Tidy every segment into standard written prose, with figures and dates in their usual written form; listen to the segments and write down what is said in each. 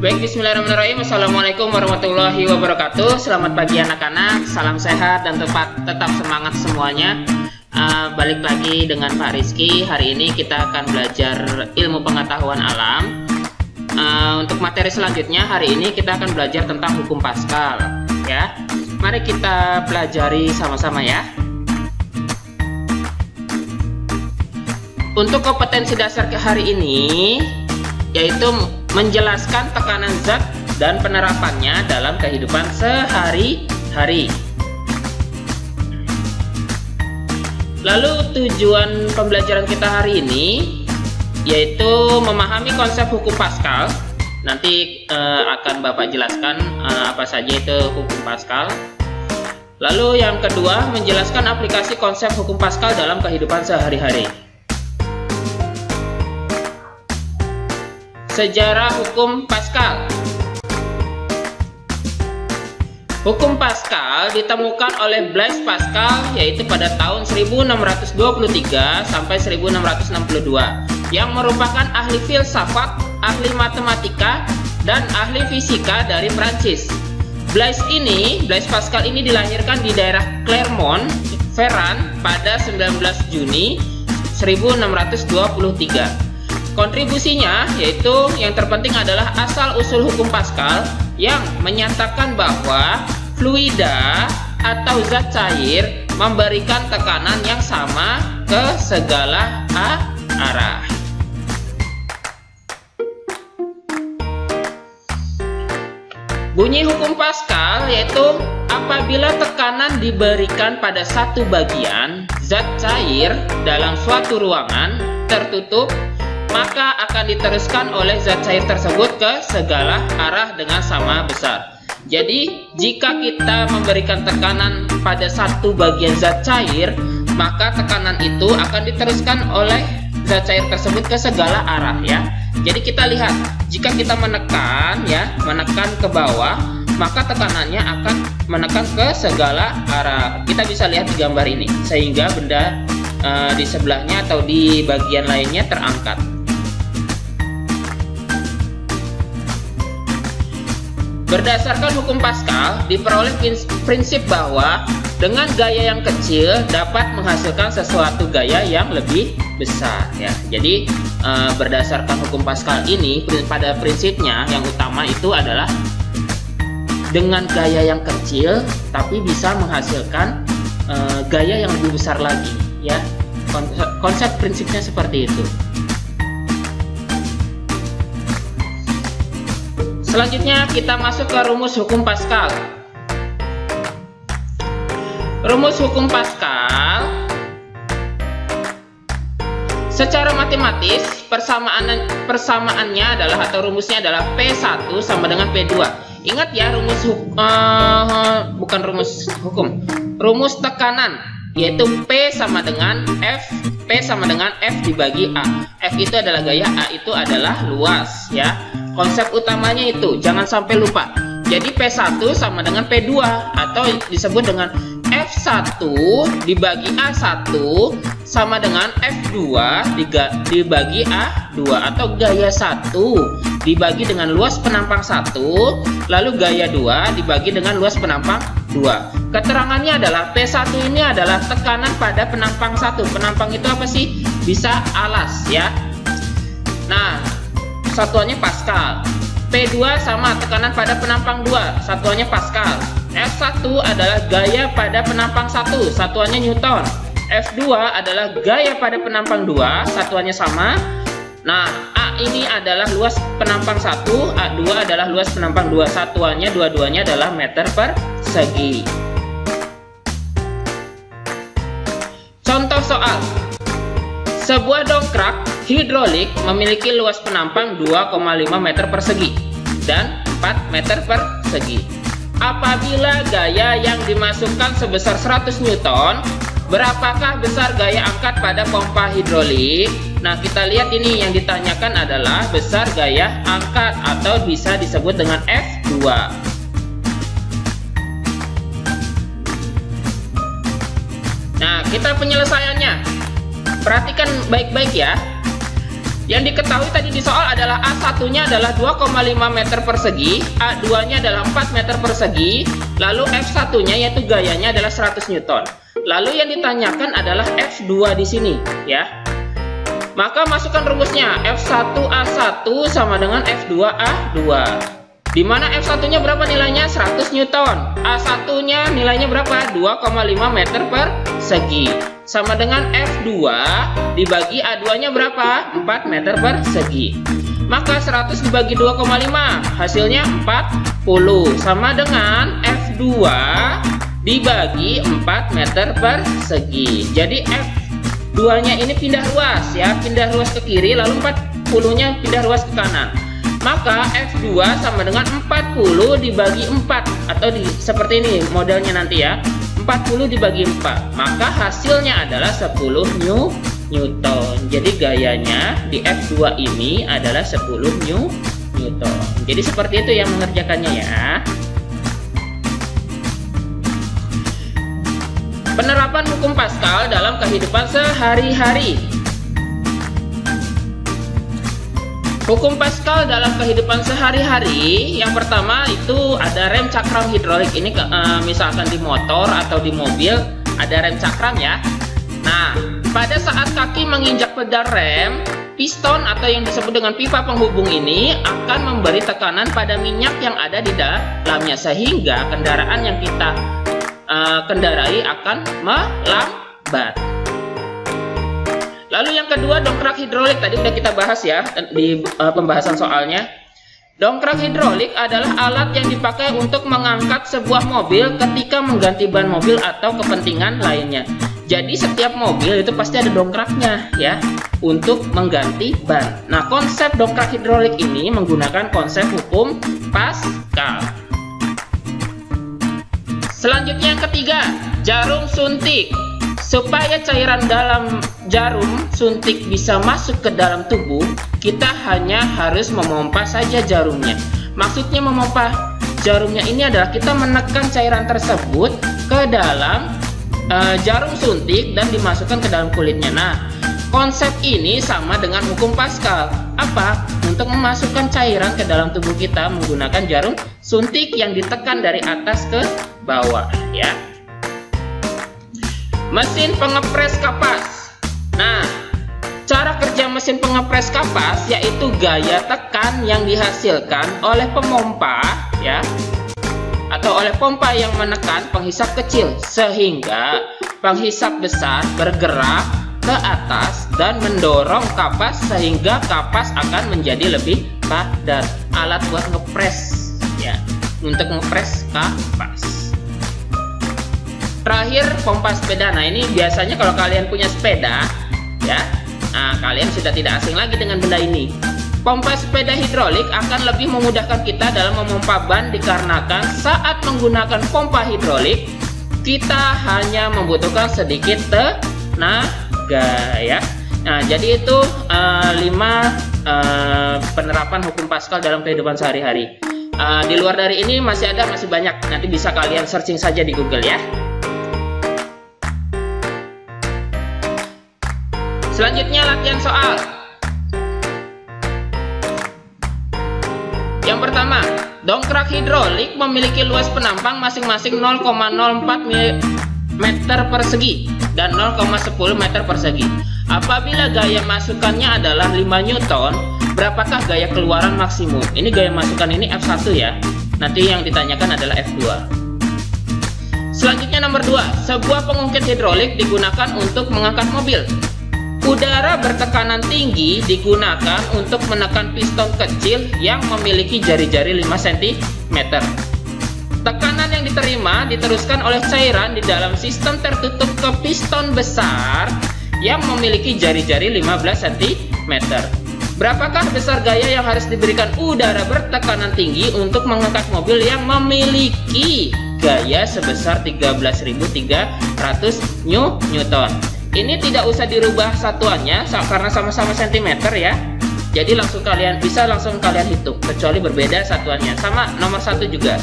Baik, bismillahirrahmanirrahim. Assalamualaikum warahmatullahi wabarakatuh. Selamat pagi anak-anak, salam sehat dan tetap semangat semuanya. Balik lagi dengan Pak Rizky. Hari ini kita akan belajar ilmu pengetahuan alam. Untuk materi selanjutnya, hari ini kita akan belajar tentang hukum Pascal. Ya, mari kita pelajari sama-sama ya. Untuk kompetensi dasar ke hari ini, yaitu menjelaskan tekanan zat dan penerapannya dalam kehidupan sehari-hari. Lalu tujuan pembelajaran kita hari ini yaitu memahami konsep hukum Pascal. Nanti akan Bapak jelaskan apa saja itu hukum Pascal. Lalu yang kedua, menjelaskan aplikasi konsep hukum Pascal dalam kehidupan sehari-hari. Sejarah hukum Pascal. Hukum Pascal ditemukan oleh Blaise Pascal yaitu pada tahun 1623 sampai 1662, yang merupakan ahli filsafat, ahli matematika, dan ahli fisika dari Prancis. Blaise Pascal ini dilahirkan di daerah Clermont-Ferrand pada 19 Juni 1623. Kontribusinya yaitu yang terpenting adalah asal-usul hukum Pascal yang menyatakan bahwa fluida atau zat cair memberikan tekanan yang sama ke segala arah. Bunyi hukum Pascal yaitu apabila tekanan diberikan pada satu bagian zat cair dalam suatu ruangan tertutup, maka akan diteruskan oleh zat cair tersebut ke segala arah dengan sama besar. Jadi, jika kita memberikan tekanan pada satu bagian zat cair, maka tekanan itu akan diteruskan oleh zat cair tersebut ke segala arah ya. Jadi kita lihat, jika kita menekan ke bawah, maka tekanannya akan menekan ke segala arah. Kita bisa lihat di gambar ini, sehingga benda di sebelahnya atau di bagian lainnya terangkat. Berdasarkan hukum Pascal, diperoleh prinsip bahwa dengan gaya yang kecil dapat menghasilkan sesuatu gaya yang lebih besar ya. Jadi berdasarkan hukum Pascal ini, pada prinsipnya yang utama itu adalah dengan gaya yang kecil tapi bisa menghasilkan gaya yang lebih besar lagi ya. Konsep prinsipnya seperti itu. Selanjutnya kita masuk ke rumus hukum Pascal. Rumus hukum Pascal secara matematis persamaannya adalah atau rumusnya adalah P1 sama dengan P2. Ingat ya, rumus tekanan yaitu P sama dengan F, P sama dengan F dibagi A. F itu adalah gaya, A itu adalah luas ya. Konsep utamanya itu, jangan sampai lupa. Jadi P1 sama dengan P2 atau disebut dengan F1 dibagi A1 sama dengan F2 dibagi A2, atau gaya 1 dibagi dengan luas penampang 1, lalu gaya 2 dibagi dengan luas penampang 2. Keterangannya adalah P1 ini adalah tekanan pada penampang 1. Penampang itu apa sih? Bisa alas ya. Nah, satuannya Pascal. P2 sama tekanan pada penampang 2, satuannya Pascal. F1 adalah gaya pada penampang 1, satuannya Newton. F2 adalah gaya pada penampang 2, satuannya sama. Nah, A ini adalah luas penampang 1, A2 adalah luas penampang 2, satuannya dua-duanya adalah meter persegi. Contoh soal. Sebuah dongkrak hidrolik memiliki luas penampang 2,5 meter persegi dan 4 meter persegi. Apabila gaya yang dimasukkan sebesar 100 Newton, berapakah besar gaya angkat pada pompa hidrolik? Nah, kita lihat ini yang ditanyakan adalah besar gaya angkat atau bisa disebut dengan F2. Nah, kita penyelesaiannya. Perhatikan baik-baik ya. Yang diketahui tadi di soal adalah A1-nya adalah 2,5 meter persegi, A2-nya adalah 4 meter persegi, lalu F1-nya yaitu gayanya adalah 100 Newton. Lalu yang ditanyakan adalah F2 di sini, ya. Maka masukkan rumusnya, F1A1 sama dengan F2A2. Di mana F1-nya berapa nilainya? 100 Newton. A1-nya nilainya berapa? 2,5 meter persegi. Sama dengan F2 dibagi A2-nya berapa? 4 meter persegi. Maka 100 dibagi 2,5 hasilnya 40 sama dengan F2 dibagi 4 meter persegi. Jadi F2-nya ini pindah ruas ya, pindah ruas ke kiri, lalu 40-nya pindah ruas ke kanan. Maka F2 sama dengan 40 dibagi 4 atau seperti ini modelnya nanti ya. 40 dibagi 4, maka hasilnya adalah 10 Newton. Jadi gayanya di F2 ini adalah 10 Newton. Jadi seperti itu yang mengerjakannya ya. Penerapan hukum Pascal dalam kehidupan sehari-hari. Hukum Pascal dalam kehidupan sehari-hari, yang pertama itu ada rem cakram hidrolik. Ini misalkan di motor atau di mobil ada rem cakram ya. Nah, pada saat kaki menginjak pedal rem, piston atau yang disebut dengan pipa penghubung ini akan memberi tekanan pada minyak yang ada di dalamnya, sehingga kendaraan yang kita kendarai akan melambat. Lalu yang kedua, dongkrak hidrolik. Tadi udah kita bahas ya di pembahasan soalnya. Dongkrak hidrolik adalah alat yang dipakai untuk mengangkat sebuah mobil ketika mengganti ban mobil atau kepentingan lainnya. Jadi setiap mobil itu pasti ada dongkraknya ya, untuk mengganti ban. Nah, konsep dongkrak hidrolik ini menggunakan konsep hukum Pascal. Selanjutnya yang ketiga, jarum suntik. Supaya cairan dalam jarum suntik bisa masuk ke dalam tubuh, kita hanya harus memompa saja jarumnya. Maksudnya memompa jarumnya ini adalah kita menekan cairan tersebut ke dalam jarum suntik dan dimasukkan ke dalam kulitnya. Nah, konsep ini sama dengan hukum Pascal. Apa? Untuk memasukkan cairan ke dalam tubuh kita menggunakan jarum suntik yang ditekan dari atas ke bawah ya. Mesin pengepres kapas. Nah, cara kerja mesin pengepres kapas yaitu gaya tekan yang dihasilkan oleh pemompa ya, atau oleh pompa yang menekan penghisap kecil sehingga penghisap besar bergerak ke atas dan mendorong kapas sehingga kapas akan menjadi lebih padat. Alat buat ngepres ya, untuk ngepres kapas. Terakhir, pompa sepeda. Nah, ini biasanya kalau kalian punya sepeda ya, nah, kalian sudah tidak asing lagi dengan benda ini. Pompa sepeda hidrolik akan lebih memudahkan kita dalam memompa ban dikarenakan saat menggunakan pompa hidrolik kita hanya membutuhkan sedikit tenaga ya. Nah, jadi itu 5 penerapan hukum Pascal dalam kehidupan sehari-hari. Di luar dari ini masih banyak. Nanti bisa kalian searching saja di Google ya. Selanjutnya latihan soal. Yang pertama, dongkrak hidrolik memiliki luas penampang masing-masing 0,04 meter persegi dan 0,10 meter persegi. Apabila gaya masukannya adalah 5 Newton, berapakah gaya keluaran maksimum? Ini gaya masukan ini F1 ya. Nanti yang ditanyakan adalah F2. Selanjutnya nomor 2, sebuah pengungkit hidrolik digunakan untuk mengangkat mobil. Udara bertekanan tinggi digunakan untuk menekan piston kecil yang memiliki jari-jari 5 cm. Tekanan yang diterima diteruskan oleh cairan di dalam sistem tertutup ke piston besar yang memiliki jari-jari 15 cm. Berapakah besar gaya yang harus diberikan udara bertekanan tinggi untuk mengangkat mobil yang memiliki gaya sebesar 13.300 Newton? Ini tidak usah dirubah satuannya karena sama-sama sentimeter ya. Jadi bisa langsung kalian hitung, kecuali berbeda satuannya. Sama nomor 1 juga.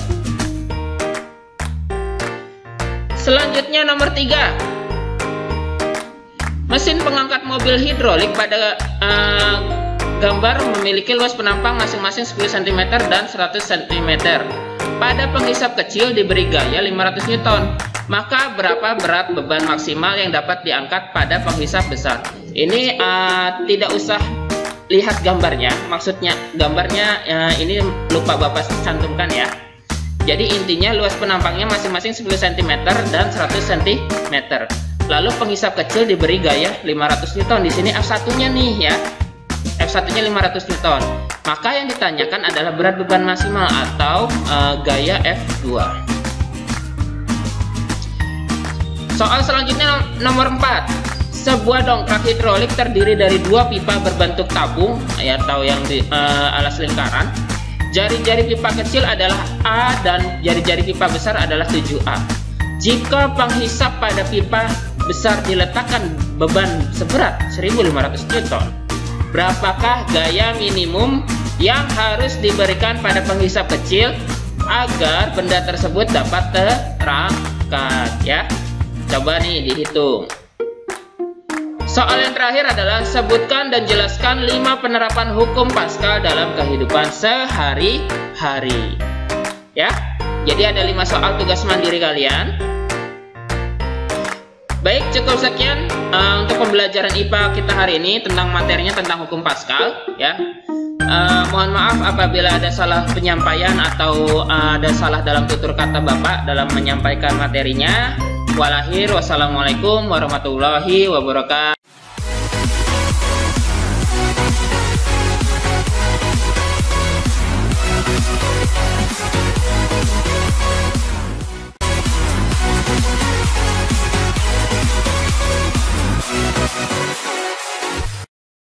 Selanjutnya nomor 3. Mesin pengangkat mobil hidrolik pada gambar memiliki luas penampang masing-masing 10 cm dan 100 cm. Pada penghisap kecil diberi gaya 500 Newton. Maka berapa berat beban maksimal yang dapat diangkat pada penghisap besar? Ini tidak usah lihat gambarnya. Maksudnya gambarnya ini lupa Bapak cantumkan ya. Jadi intinya luas penampangnya masing-masing 10 cm dan 100 cm. Lalu penghisap kecil diberi gaya 500 Newton. Di sini F1-nya nih ya. F1-nya 500 Newton. Maka yang ditanyakan adalah berat beban maksimal atau gaya F2. Soal selanjutnya nomor 4. Sebuah dongkrak hidrolik terdiri dari dua pipa berbentuk tabung ya, atau yang di alas lingkaran. Jari-jari pipa kecil adalah A dan jari-jari pipa besar adalah 7A. Jika penghisap pada pipa besar diletakkan beban seberat 1500 Newton, berapakah gaya minimum yang harus diberikan pada penghisap kecil agar benda tersebut dapat terangkat ya? Coba nih dihitung. Soal yang terakhir adalah sebutkan dan jelaskan 5 penerapan hukum Pascal dalam kehidupan sehari-hari. Ya, jadi ada 5 soal tugas mandiri kalian. Baik, cukup sekian untuk pembelajaran IPA kita hari ini tentang materinya tentang hukum Pascal. Ya, mohon maaf apabila ada salah penyampaian atau ada salah dalam tutur kata Bapak dalam menyampaikan materinya. Wassalamualaikum warahmatullahi wabarakatuh.